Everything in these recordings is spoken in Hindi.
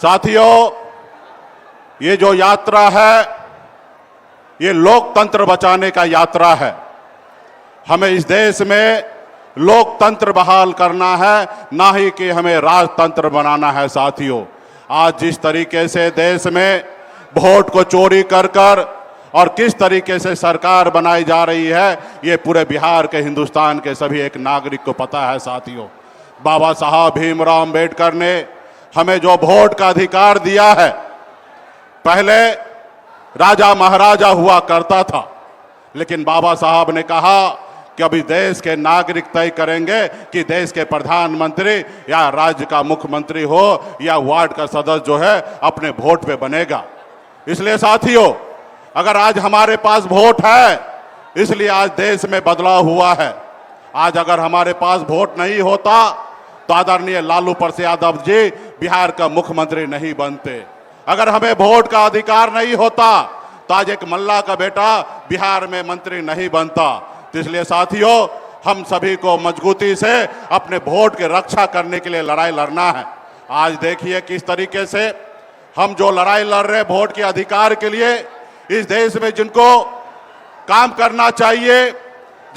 साथियों, ये जो यात्रा है ये लोकतंत्र बचाने का यात्रा है। हमें इस देश में लोकतंत्र बहाल करना है, ना ही कि हमें राजतंत्र बनाना है। साथियों, आज जिस तरीके से देश में वोट को चोरी कर कर और किस तरीके से सरकार बनाई जा रही है, ये पूरे बिहार के, हिंदुस्तान के सभी एक नागरिक को पता है। साथियों, बाबा साहब भीमराव अंबेडकर ने हमें जो वोट का अधिकार दिया है, पहले राजा महाराजा हुआ करता था, लेकिन बाबा साहब ने कहा कि अभी देश के नागरिक तय करेंगे कि देश के प्रधानमंत्री या राज्य का मुख्यमंत्री हो या वार्ड का सदस्य जो है अपने वोट पे बनेगा। इसलिए साथियों, अगर आज हमारे पास वोट है, इसलिए आज देश में बदलाव हुआ है। आज अगर हमारे पास वोट नहीं होता तो आदरणीय लालू प्रसाद यादव जी बिहार का मुख्यमंत्री नहीं बनते। अगर हमें वोट का अधिकार नहीं होता तो आज एक मल्ला का बेटा बिहार में मंत्री नहीं बनता। तो इसलिए साथियों, हम सभी को मजबूती से अपने वोट की रक्षा करने के लिए लड़ाई लड़ना है। आज देखिए किस तरीके से हम जो लड़ाई लड़ रहे हैं वोट के अधिकार के लिए, इस देश में जिनको काम करना चाहिए,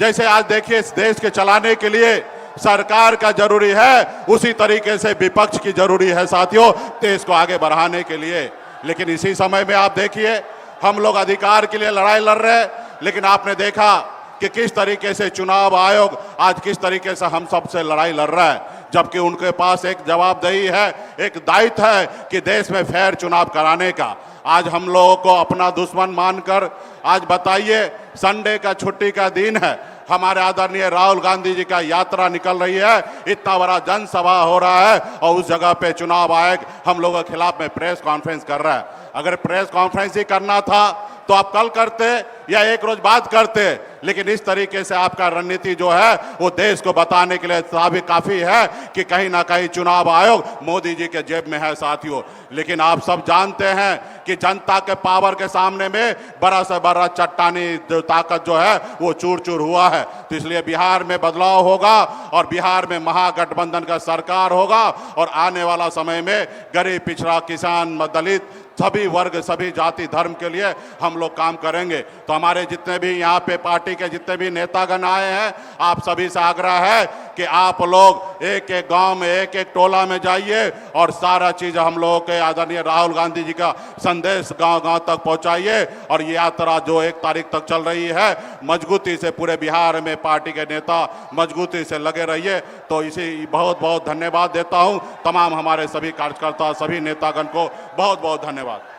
जैसे आज देखिए इस देश के चलाने के लिए सरकार का जरूरी है, उसी तरीके से विपक्ष की जरूरी है साथियों, देश को आगे बढ़ाने के लिए। लेकिन इसी समय में आप देखिए हम लोग अधिकार के लिए लड़ाई लड़ रहे हैं, लेकिन आपने देखा कि किस तरीके से चुनाव आयोग आज किस तरीके से हम सबसे लड़ाई लड़ रहा है, जबकि उनके पास एक जवाबदेही है, एक दायित्व है कि देश में फेयर चुनाव कराने का। आज हम लोगों को अपना दुश्मन मानकर आज बताइए, संडे का छुट्टी का दिन है, हमारे आदरणीय राहुल गांधी जी का यात्रा निकल रही है, इतना बड़ा जनसभा हो रहा है और उस जगह पे चुनाव आयोग हम लोगों के खिलाफ में प्रेस कॉन्फ्रेंस कर रहा है। अगर प्रेस कॉन्फ्रेंस ही करना था तो आप कल करते या एक रोज बाद करते, लेकिन इस तरीके से आपका रणनीति जो है वो देश को बताने के लिए काफी है कि कहीं ना कहीं चुनाव आयोग मोदी जी के जेब में है साथियों। लेकिन आप सब जानते हैं कि जनता के पावर के सामने में बड़ा से बड़ा चट्टानी जो ताकत जो है वो चूर चूर हुआ है। तो इसलिए बिहार में बदलाव होगा और बिहार में महागठबंधन का सरकार होगा और आने वाला समय में गरीब, पिछड़ा, किसान, दलित, सभी वर्ग, सभी जाति धर्म के लिए हम लोग काम करेंगे। तो हमारे जितने भी यहाँ पे पार्टी के जितने भी नेतागण आए हैं, आप सभी से आग्रह है कि आप लोग एक एक गांव में, एक एक टोला में जाइए और सारा चीज हम लोगों के आदरणीय राहुल गांधी जी का संदेश गांव गांव तक पहुंचाइए। और ये यात्रा जो 1 तारीख तक चल रही है, मजबूती से पूरे बिहार में पार्टी के नेता मजबूती से लगे रहिए। तो इसी बहुत बहुत धन्यवाद देता हूँ तमाम हमारे सभी कार्यकर्ता, सभी नेतागण को बहुत बहुत धन्यवाद।